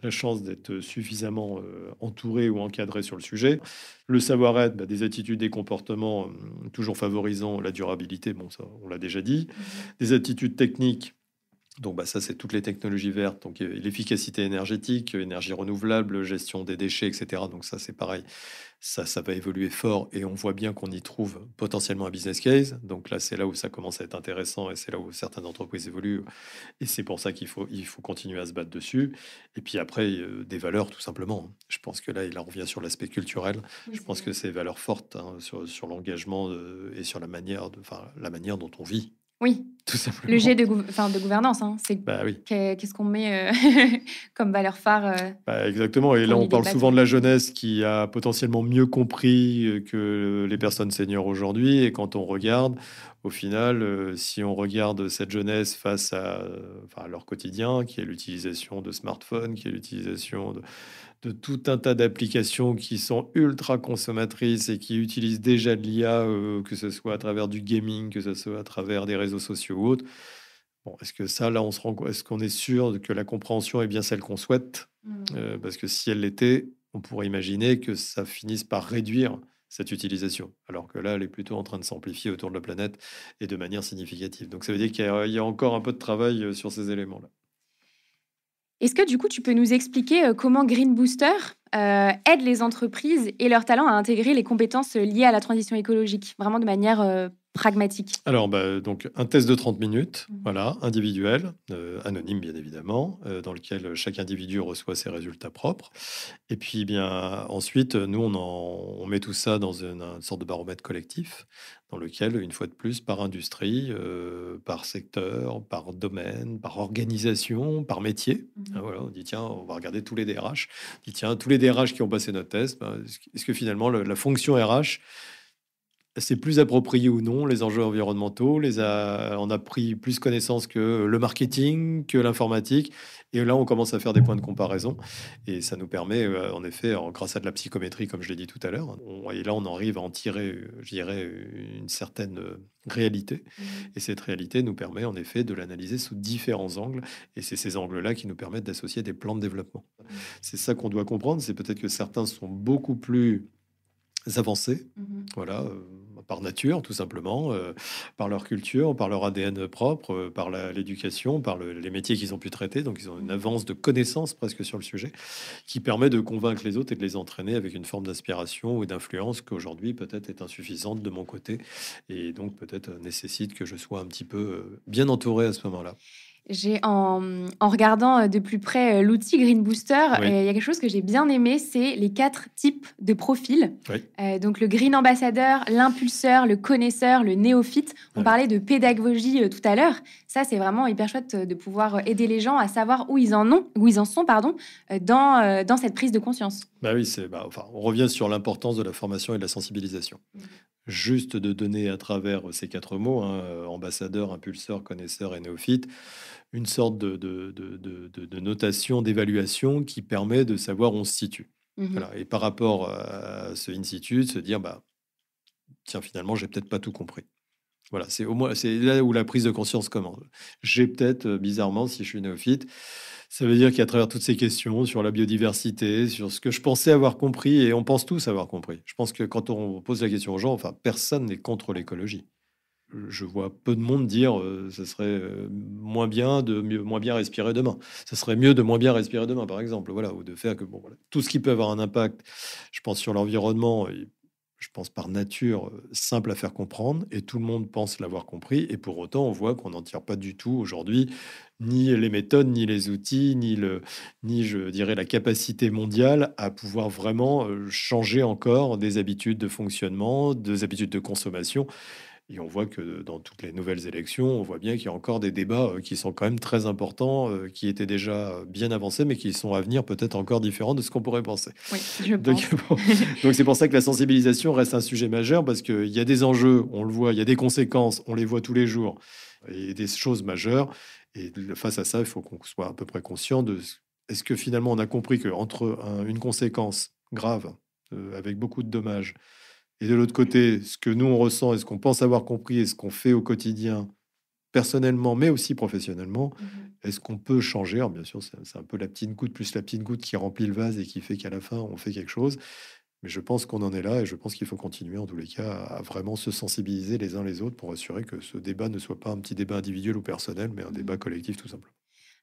la chance d'être suffisamment entourés ou encadrés sur le sujet. Le savoir-être, bah, des attitudes, des comportements, toujours favorisant la durabilité, bon, ça, on l'a déjà dit. Des attitudes techniques. Donc, ça, c'est toutes les technologies vertes, donc l'efficacité énergétique, énergie renouvelable, gestion des déchets, etc. Donc, ça, c'est pareil. Ça va évoluer fort et on voit bien qu'on y trouve potentiellement un business case. Donc là, c'est là où ça commence à être intéressant et c'est là où certaines entreprises évoluent. Et c'est pour ça qu'il faut continuer à se battre dessus. Et puis après, des valeurs, tout simplement. Je pense que là, il en revient sur l'aspect culturel. Je pense que c'est valeurs fortes, hein, sur l'engagement et sur la manière dont on vit, Oui, tout le jet simplement. de gouvernance, hein, c'est Bah oui. qu'est-ce qu'on met comme valeur phare Exactement. Et pour là, on l'idée de parle base. souvent de la jeunesse qui a potentiellement mieux compris que les personnes seniors aujourd'hui. Et quand on regarde, au final, si on regarde cette jeunesse face à leur quotidien, qui est l'utilisation de smartphones, qui est l'utilisation de tout un tas d'applications qui sont ultra consommatrices et qui utilisent déjà de l'IA, que ce soit à travers du gaming, que ce soit à travers des réseaux sociaux ou autres. Bon, est-ce que ça, là, est-ce qu'on est sûr que la compréhension est bien celle qu'on souhaite? Parce que si elle l'était, on pourrait imaginer que ça finisse par réduire cette utilisation, alors que là, elle est plutôt en train de s'amplifier autour de la planète et de manière significative. Donc, ça veut dire qu'il y a encore un peu de travail sur ces éléments-là. Est-ce que du coup, tu peux nous expliquer comment Green Booster aide les entreprises et leurs talents à intégrer les compétences liées à la transition écologique, vraiment de manière pragmatique? Alors, donc, un test de 30 minutes, Mhm. voilà, individuel, anonyme bien évidemment, dans lequel chaque individu reçoit ses résultats propres. Et puis, bien, ensuite, nous, on met tout ça dans une sorte de baromètre collectif, dans lequel, une fois de plus, par industrie, par secteur, par domaine, par organisation, par métier, hein, voilà, on dit, tiens, on va regarder tous les DRH. On dit, tiens, tous les DRH qui ont passé notre test, est-ce que finalement, la fonction RH, c'est plus approprié ou non les enjeux environnementaux, on a pris plus connaissance que le marketing, que l'informatique. Et là, on commence à faire des points de comparaison. Et ça nous permet, en effet, grâce à de la psychométrie, comme je l'ai dit tout à l'heure, et là, on arrive à en tirer, je dirais, une certaine réalité. Et cette réalité nous permet, en effet, de l'analyser sous différents angles. Et c'est ces angles-là qui nous permettent d'associer des plans de développement. C'est ça qu'on doit comprendre. C'est peut-être que certains sont beaucoup plus avancés, voilà, par nature, tout simplement, par leur culture, par leur ADN propre, par l'éducation, par les métiers qu'ils ont pu traiter. Donc, ils ont une avance de connaissances presque sur le sujet qui permet de convaincre les autres et de les entraîner avec une forme d'inspiration ou d'influence qu'aujourd'hui peut-être est insuffisante de mon côté et donc peut-être nécessite que je sois un petit peu bien entouré à ce moment-là. En regardant de plus près l'outil Green Booster, Oui. il y a quelque chose que j'ai bien aimé, c'est les 4 types de profils. Oui. Donc le Green Ambassadeur, l'impulseur, le connaisseur, le néophyte. On Oui. parlait de pédagogie tout à l'heure. Ça, c'est vraiment hyper chouette de pouvoir aider les gens à savoir où ils en sont, dans cette prise de conscience. Oui, on revient sur l'importance de la formation et de la sensibilisation. Juste de donner à travers ces 4 mots, hein, ambassadeur, impulseur, connaisseur et néophyte, une sorte de notation, d'évaluation qui permet de savoir où on se situe. Voilà. Et par rapport à ce in situ, de se dire, tiens, finalement, j'ai peut-être pas tout compris. Voilà, c'est là où la prise de conscience commence. J'ai peut-être, bizarrement, si je suis néophyte, ça veut dire qu'à travers toutes ces questions sur la biodiversité, sur ce que je pensais avoir compris, et on pense tous avoir compris. Je pense que quand on pose la question aux gens, enfin, personne n'est contre l'écologie. Je vois peu de monde dire ce serait moins bien respirer demain. Ce serait mieux de moins bien respirer demain, par exemple. Voilà, ou de faire que tout ce qui peut avoir un impact, je pense, sur l'environnement, je pense par nature simple à faire comprendre, et tout le monde pense l'avoir compris. Et pour autant, on voit qu'on n'en tire pas du tout aujourd'hui, ni les méthodes, ni les outils, ni je dirais la capacité mondiale à pouvoir vraiment changer encore des habitudes de fonctionnement, des habitudes de consommation. Et on voit que dans toutes les nouvelles élections, on voit bien qu'il y a encore des débats qui sont quand même très importants, qui étaient déjà bien avancés, mais qui sont à venir peut-être encore différents de ce qu'on pourrait penser. Oui, je pense. Donc c'est pour ça que la sensibilisation reste un sujet majeur, parce qu'il y a des enjeux, on le voit, il y a des conséquences, on les voit tous les jours, et des choses majeures. Et face à ça, il faut qu'on soit à peu près conscient de est-ce que finalement on a compris qu'entre une conséquence grave, avec beaucoup de dommages, et de l'autre côté, ce que nous, on ressent et ce qu'on pense avoir compris et ce qu'on fait au quotidien, personnellement, mais aussi professionnellement, est-ce qu'on peut changer? Alors, bien sûr, c'est un peu la petite goutte plus la petite goutte qui remplit le vase et qui fait qu'à la fin, on fait quelque chose. Mais je pense qu'on en est là et je pense qu'il faut continuer, en tous les cas, à vraiment se sensibiliser les uns les autres pour assurer que ce débat ne soit pas un petit débat individuel ou personnel, mais un Mmh. débat collectif tout simplement.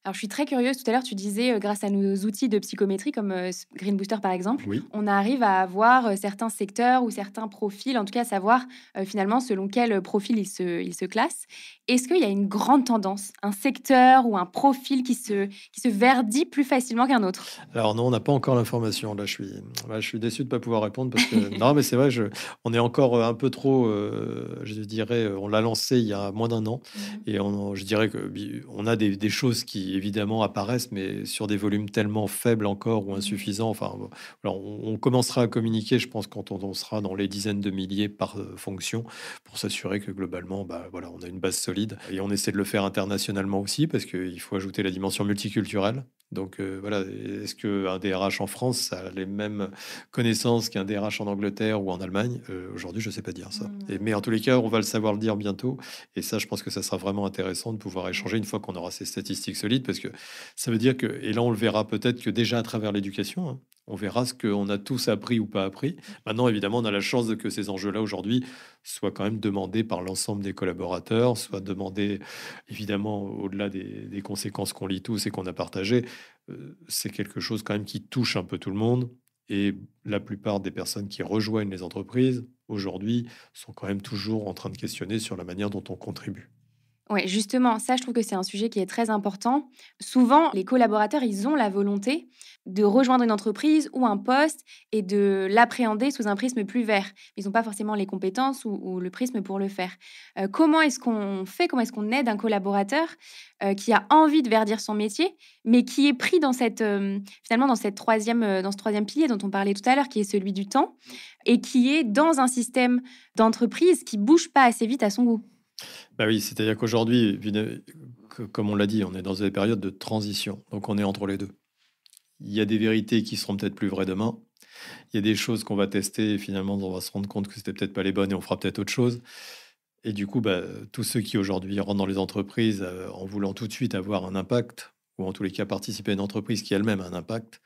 Alors, je suis très curieuse. Tout à l'heure, tu disais, grâce à nos outils de psychométrie comme, Green Booster, par exemple, Oui. on arrive à avoir, certains secteurs ou certains profils, en tout cas, à savoir, finalement, selon quel, profil il se classe. Est-ce qu'il y a une grande tendance, un secteur ou un profil qui se verdit plus facilement qu'un autre? Alors non, on n'a pas encore l'information. Là, je suis déçu de ne pas pouvoir répondre parce que non, mais c'est vrai, on est encore un peu trop, je dirais, on l'a lancé il y a moins d'un an Mmh. et je dirais que on a des choses qui évidemment apparaissent, mais sur des volumes tellement faibles encore ou Mmh. insuffisants. Enfin, bon, alors on commencera à communiquer, je pense, quand on sera dans les dizaines de milliers par fonction pour s'assurer que globalement, bah, voilà, on a une base solide et on essaie de le faire internationalement aussi parce qu'il faut ajouter la dimension multiculturelle. Donc voilà, est-ce qu'un DRH en France a les mêmes connaissances qu'un DRH en Angleterre ou en Allemagne? Aujourd'hui, je ne sais pas dire ça. Mais en tous les cas, on va le savoir le dire bientôt. Et ça, je pense que ça sera vraiment intéressant de pouvoir échanger une fois qu'on aura ces statistiques solides, parce que ça veut dire que, et là on le verra peut-être que déjà à travers l'éducation, hein, on verra ce qu'on a tous appris ou pas appris. Maintenant, évidemment, on a la chance de que ces enjeux-là aujourd'hui soient quand même demandés par l'ensemble des collaborateurs, soient demandés évidemment au-delà des conséquences qu'on lit tous et qu'on a partagées. C'est quelque chose quand même qui touche un peu tout le monde. Et la plupart des personnes qui rejoignent les entreprises aujourd'hui sont quand même toujours en train de questionner sur la manière dont on contribue. Ouais, justement, ça, je trouve que c'est un sujet qui est très important. Souvent, les collaborateurs, ils ont la volonté de rejoindre une entreprise ou un poste et de l'appréhender sous un prisme plus vert. Ils n'ont pas forcément les compétences ou le prisme pour le faire. Comment est-ce qu'on fait, comment est-ce qu'on aide un collaborateur qui a envie de verdir son métier, mais qui est pris dans finalement dans ce troisième pilier dont on parlait tout à l'heure, qui est celui du temps, et qui est dans un système d'entreprise qui bouge pas assez vite à son goût. Bah oui, c'est-à-dire qu'aujourd'hui, comme on l'a dit, on est dans des périodes de transition. Donc on est entre les deux. Il y a des vérités qui seront peut-être plus vraies demain. Il y a des choses qu'on va tester et finalement on va se rendre compte que c'était peut-être pas les bonnes et on fera peut-être autre chose. Et du coup, bah, tous ceux qui aujourd'hui rentrent dans les entreprises en voulant tout de suite avoir un impact, ou en tous les cas participer à une entreprise qui elle-même a un impact,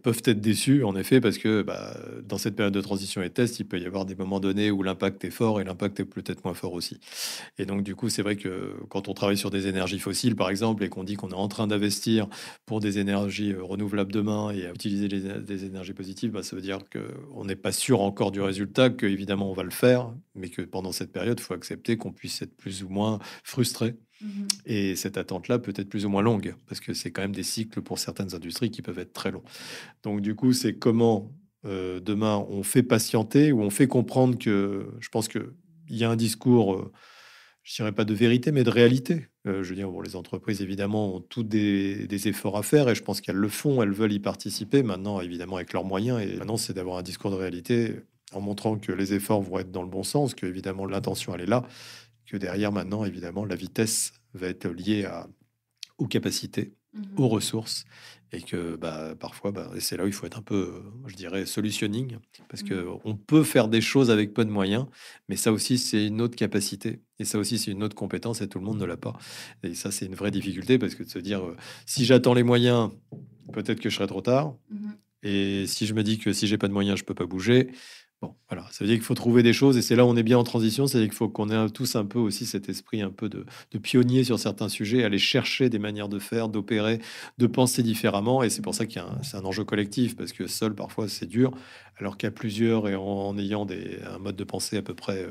peuvent être déçus, en effet, parce que bah, dans cette période de transition et de test, il peut y avoir des moments donnés où l'impact est fort et l'impact est peut-être moins fort aussi. Et donc, du coup, c'est vrai que quand on travaille sur des énergies fossiles, par exemple, et qu'on dit qu'on est en train d'investir pour des énergies renouvelables demain et à utiliser des énergies positives, bah, ça veut dire qu'on n'est pas sûr encore du résultat, qu'évidemment on va le faire, mais que pendant cette période, il faut accepter qu'on puisse être plus ou moins frustré. Mhm. Et cette attente-là peut être plus ou moins longue, parce que c'est quand même des cycles pour certaines industries qui peuvent être très longs. Donc, du coup, c'est comment demain on fait patienter ou on fait comprendre que je pense qu'il y a un discours, je dirais pas de vérité, mais de réalité. Je veux dire, bon, les entreprises, évidemment, ont toutes des efforts à faire et je pense qu'elles le font, elles veulent y participer maintenant, évidemment, avec leurs moyens. Et maintenant, c'est d'avoir un discours de réalité en montrant que les efforts vont être dans le bon sens, que évidemment l'intention, elle est là, que derrière, maintenant, évidemment, la vitesse va être liée aux capacités, aux Mhm. ressources, et que bah, parfois, bah, et c'est là où il faut être un peu, je dirais, solutionning, parce que Mhm. on peut faire des choses avec peu de moyens, mais ça aussi, c'est une autre capacité, et ça aussi, c'est une autre compétence, et tout le monde ne l'a pas. Et ça, c'est une vraie difficulté, parce que de se dire, si j'attends les moyens, peut-être que je serai trop tard, Mhm. et si je me dis que si j'ai pas de moyens, je peux pas bouger, bon, voilà, ça veut dire qu'il faut trouver des choses et c'est là où on est bien en transition, c'est-à-dire qu'il faut qu'on ait tous un peu aussi cet esprit un peu de pionnier sur certains sujets, aller chercher des manières de faire, d'opérer, de penser différemment. Et c'est pour ça c'est un enjeu collectif, parce que seul, parfois, c'est dur, alors qu'à plusieurs et en ayant un mode de pensée à peu près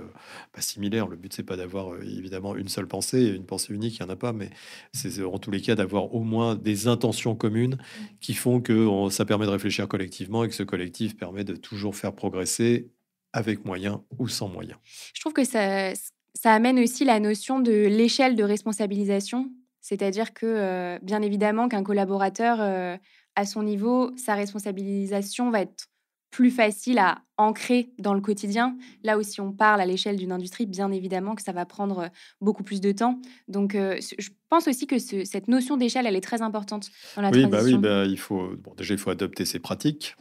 pas similaire, le but, c'est pas d'avoir évidemment une seule pensée, une pensée unique, il n'y en a pas, mais c'est en tous les cas d'avoir au moins des intentions communes qui font que ça permet de réfléchir collectivement et que ce collectif permet de toujours faire progresser avec moyens ou sans moyens. Je trouve que ça amène aussi la notion de l'échelle de responsabilisation. C'est-à-dire que, bien évidemment qu'un collaborateur, à son niveau, sa responsabilisation va être plus facile à ancrer dans le quotidien. Là où si on parle à l'échelle d'une industrie, bien évidemment que ça va prendre, beaucoup plus de temps. Donc, je pense aussi que cette notion d'échelle, elle est très importante dans la Oui, transition. bah, bon, déjà, il faut adopter ces pratiques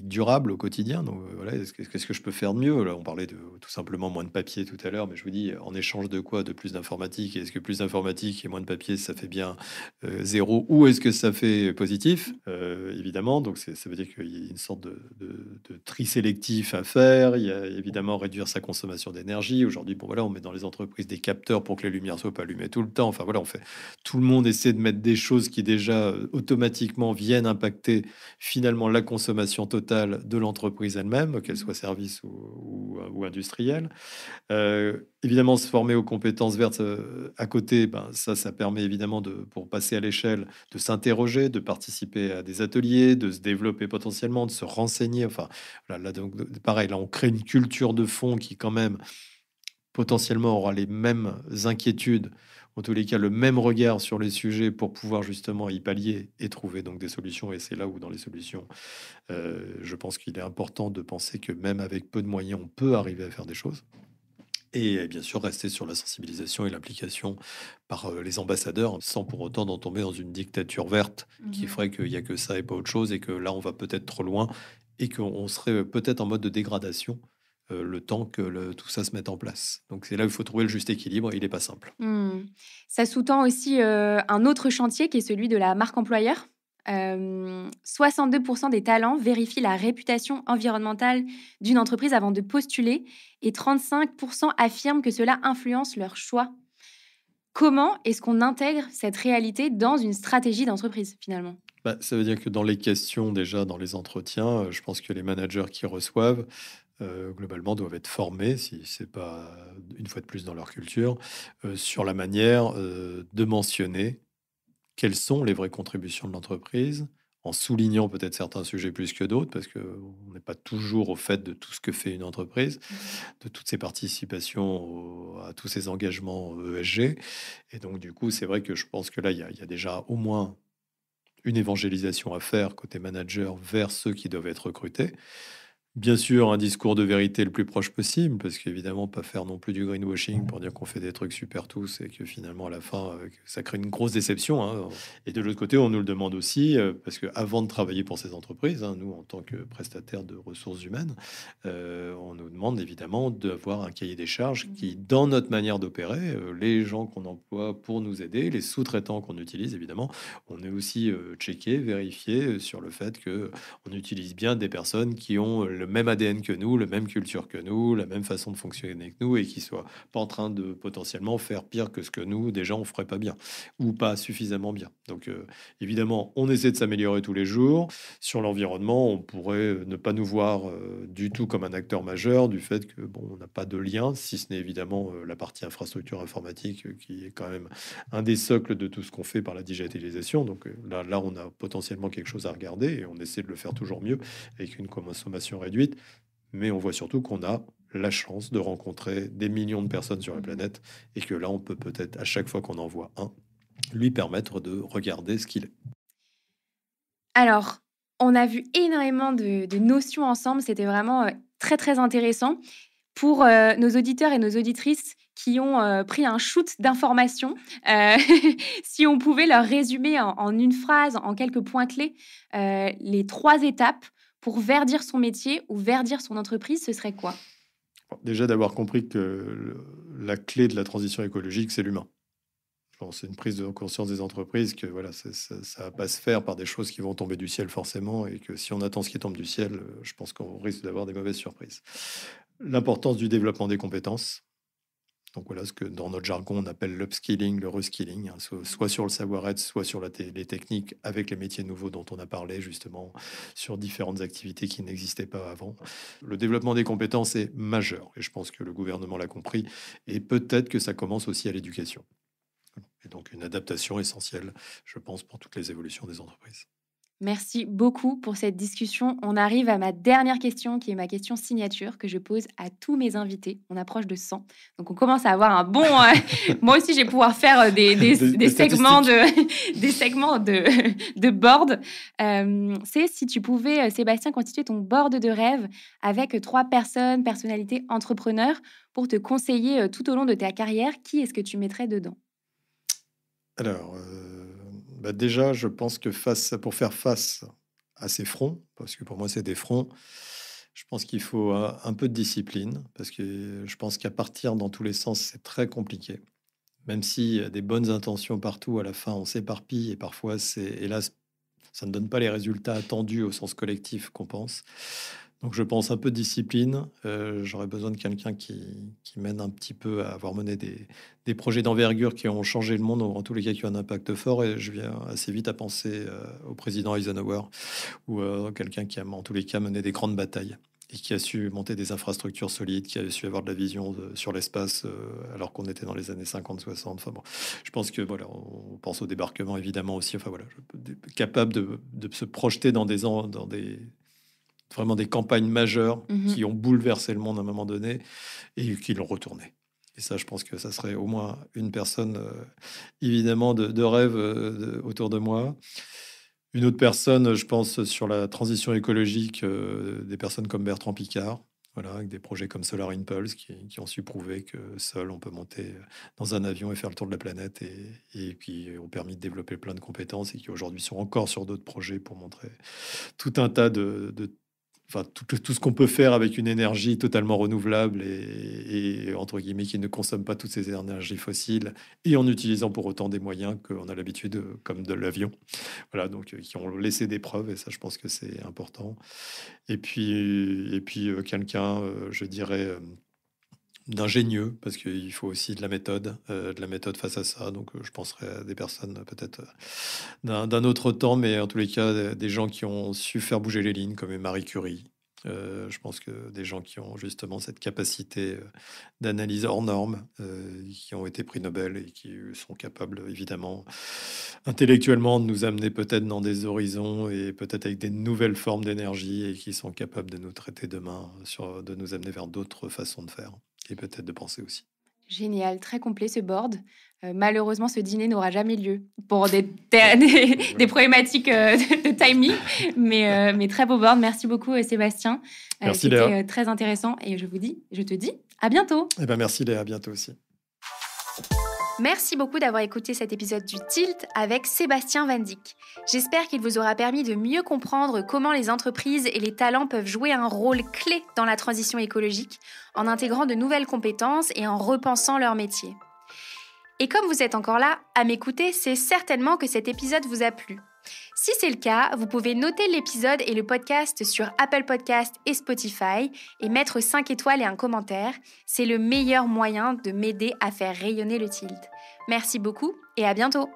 durables au quotidien. Donc, voilà, qu'est-ce que je peux faire de mieux? Là, on parlait tout simplement moins de papier tout à l'heure, mais je vous dis, en échange de quoi? De plus d'informatique. Et est-ce que plus d'informatique et moins de papier, ça fait bien 0 ou est-ce que ça fait positif? Évidemment, donc ça veut dire qu'il y a une sorte de tri sélectif à faire. Il y a évidemment réduire sa consommation d'énergie. Aujourd'hui, bon voilà, on met dans les entreprises des capteurs pour que les lumières soient pas allumées tout le temps. Enfin voilà, on fait tout le monde essaie de mettre des choses qui déjà automatiquement viennent impacter finalement la consommation totale de l'entreprise elle-même, qu'elle soit service ou industrielle. Évidemment, se former aux compétences vertes à côté, ben, ça permet évidemment, pour passer à l'échelle, de s'interroger, de participer à des ateliers, de se développer potentiellement, de se renseigner. Enfin, là, donc, pareil, là, on crée une culture de fond qui, quand même, potentiellement aura les mêmes inquiétudes, en tous les cas le même regard sur les sujets pour pouvoir justement y pallier et trouver donc des solutions. Et c'est là où dans les solutions, je pense qu'il est important de penser que même avec peu de moyens, on peut arriver à faire des choses. Et bien sûr, rester sur la sensibilisation et l'application par les ambassadeurs, sans pour autant d'en tomber dans une dictature verte qui ferait qu'il n'y a que ça et pas autre chose, et que là, on va peut-être trop loin, et qu'on serait peut-être en mode de dégradation le temps que tout ça se mette en place. Donc c'est là où il faut trouver le juste équilibre, il n'est pas simple. Ça sous-tend aussi un autre chantier qui est celui de la marque employeur. 62% des talents vérifient la réputation environnementale d'une entreprise avant de postuler et 35% affirment que cela influence leur choix. Comment est-ce qu'on intègre cette réalité dans une stratégie d'entreprise finalement? Bah, ça veut dire que dans les questions, déjà dans les entretiens, je pense que les managers qui reçoivent, globalement, doivent être formés, si c'est pas une fois de plus dans leur culture, sur la manière de mentionner quelles sont les vraies contributions de l'entreprise, en soulignant peut-être certains sujets plus que d'autres, parce qu'on n'est pas toujours au fait de tout ce que fait une entreprise, de toutes ses participations à tous ses engagements ESG. Et donc, du coup, c'est vrai que je pense que là, il y a déjà au moins une évangélisation à faire côté manager vers ceux qui doivent être recrutés. Bien sûr, un discours de vérité le plus proche possible, parce qu'évidemment, pas faire non plus du greenwashing pour dire qu'on fait des trucs super tous et que finalement, à la fin, ça crée une grosse déception, hein. Et de l'autre côté, on nous le demande aussi, parce qu'avant de travailler pour ces entreprises, hein, nous, en tant que prestataires de ressources humaines, on nous demande évidemment d'avoir un cahier des charges qui, dans notre manière d'opérer, les gens qu'on emploie pour nous aider, les sous-traitants qu'on utilise, évidemment, on est aussi checké, vérifié sur le fait que on utilise bien des personnes qui ont le même ADN que nous, la même culture que nous, la même façon de fonctionner que nous, et qui soient pas en train de potentiellement faire pire que ce que nous, déjà, on ferait pas bien ou pas suffisamment bien. Donc, évidemment, on essaie de s'améliorer tous les jours. Sur l'environnement, on pourrait ne pas nous voir du tout comme un acteur majeur, du fait que bon, on n'a pas de lien, si ce n'est évidemment la partie infrastructure informatique qui est quand même un des socles de tout ce qu'on fait par la digitalisation. Donc là, on a potentiellement quelque chose à regarder et on essaie de le faire toujours mieux avec une consommation réduite. Mais on voit surtout qu'on a la chance de rencontrer des millions de personnes sur la planète et que là, on peut peut-être, à chaque fois qu'on en voit un, lui permettre de regarder ce qu'il est. Alors, on a vu énormément de notions ensemble. C'était vraiment très, très intéressant. Pour nos auditeurs et nos auditrices qui ont pris un shoot d'informations, euh, si on pouvait leur résumer en une phrase, en quelques points clés, les 3 étapes pour verdir son métier ou verdir son entreprise, ce serait quoi? Bon, déjà, d'avoir compris que la clé de la transition écologique, c'est l'humain. C'est une prise de conscience des entreprises que voilà, ça va pas se faire par des choses qui vont tomber du ciel forcément, et que si on attend ce qui tombe du ciel, je pense qu'on risque d'avoir des mauvaises surprises. L'importance du développement des compétences. Donc voilà ce que dans notre jargon on appelle l'upskilling, le reskilling, hein, soit sur le savoir-être, soit sur les techniques avec les métiers nouveaux dont on a parlé justement, sur différentes activités qui n'existaient pas avant. Le développement des compétences est majeur et je pense que le gouvernement l'a compris, et peut-être que ça commence aussi à l'éducation. Et donc une adaptation essentielle, je pense, pour toutes les évolutions des entreprises. Merci beaucoup pour cette discussion. On arrive à ma dernière question, qui est ma question signature que je pose à tous mes invités. On approche de 100. Donc, on commence à avoir un bon... moi aussi, je vais pouvoir faire des segments des segments de board. C'est si tu pouvais, Sébastien, constituer ton board de rêve avec 3 personnes, personnalités, entrepreneurs, pour te conseiller tout au long de ta carrière, qui est-ce que tu mettrais dedans? Alors, bah déjà, je pense que pour faire face à ces fronts, parce que pour moi, c'est des fronts, Je pense qu'il faut un peu de discipline, parce que je pense qu'à partir dans tous les sens, c'est très compliqué. Même s'il y a des bonnes intentions partout, à la fin, on s'éparpille et parfois, hélas, ça ne donne pas les résultats attendus au sens collectif qu'on pense. Donc, je pense un peu de discipline. J'aurais besoin de quelqu'un qui m'aide un petit peu à avoir mené des projets d'envergure qui ont changé le monde, ou en tous les cas qui ont un impact fort. Et je viens assez vite à penser au président Eisenhower, ou quelqu'un qui a en tous les cas mené des grandes batailles et qui a su monter des infrastructures solides, qui a su avoir de la vision sur l'espace alors qu'on était dans les années 50-60. Enfin bon, je pense que voilà, on pense au débarquement évidemment aussi. Enfin voilà, capable de se projeter dans vraiment des campagnes majeures qui ont bouleversé le monde à un moment donné et qui l'ont retourné. Et ça, je pense que ça serait au moins une personne, évidemment, de rêve autour de moi. Une autre personne, je pense, sur la transition écologique, des personnes comme Bertrand Piccard, voilà, avec des projets comme Solar Impulse qui ont su prouver que seul, on peut monter dans un avion et faire le tour de la planète et qui ont permis de développer plein de compétences et qui aujourd'hui sont encore sur d'autres projets pour montrer tout un tas enfin, tout ce qu'on peut faire avec une énergie totalement renouvelable et entre guillemets qui ne consomme pas toutes ces énergies fossiles et en utilisant pour autant des moyens qu'on a l'habitude, comme de l'avion. Voilà, donc qui ont laissé des preuves et ça, je pense que c'est important. Et puis quelqu'un, je dirais, d'ingénieux, parce qu'il faut aussi de la méthode face à ça. Donc, je penserais à des personnes peut-être d'un autre temps, mais en tous les cas, des gens qui ont su faire bouger les lignes, comme Marie Curie. Je pense que des gens qui ont justement cette capacité d'analyse hors norme, qui ont été prix Nobel et qui sont capables, évidemment, intellectuellement, de nous amener peut-être dans des horizons et peut-être avec des nouvelles formes d'énergie et qui sont capables de nous traiter demain, de nous amener vers d'autres façons de faire et peut-être de penser aussi. Génial, très complet ce board. Malheureusement, ce dîner n'aura jamais lieu pour des problématiques de timing, mais très beau board. Merci beaucoup, Sébastien. Merci C'était Léa. très intéressant et je te dis à bientôt. Eh ben, merci Léa, à bientôt aussi. Merci beaucoup d'avoir écouté cet épisode du Tilt avec Sébastien Van Dijk. J'espère qu'il vous aura permis de mieux comprendre comment les entreprises et les talents peuvent jouer un rôle clé dans la transition écologique, en intégrant de nouvelles compétences et en repensant leur métier. Et comme vous êtes encore là à m'écouter, c'est certainement que cet épisode vous a plu. Si c'est le cas, vous pouvez noter l'épisode et le podcast sur Apple Podcasts et Spotify et mettre 5 étoiles et un commentaire. C'est le meilleur moyen de m'aider à faire rayonner le Tilt. Merci beaucoup et à bientôt.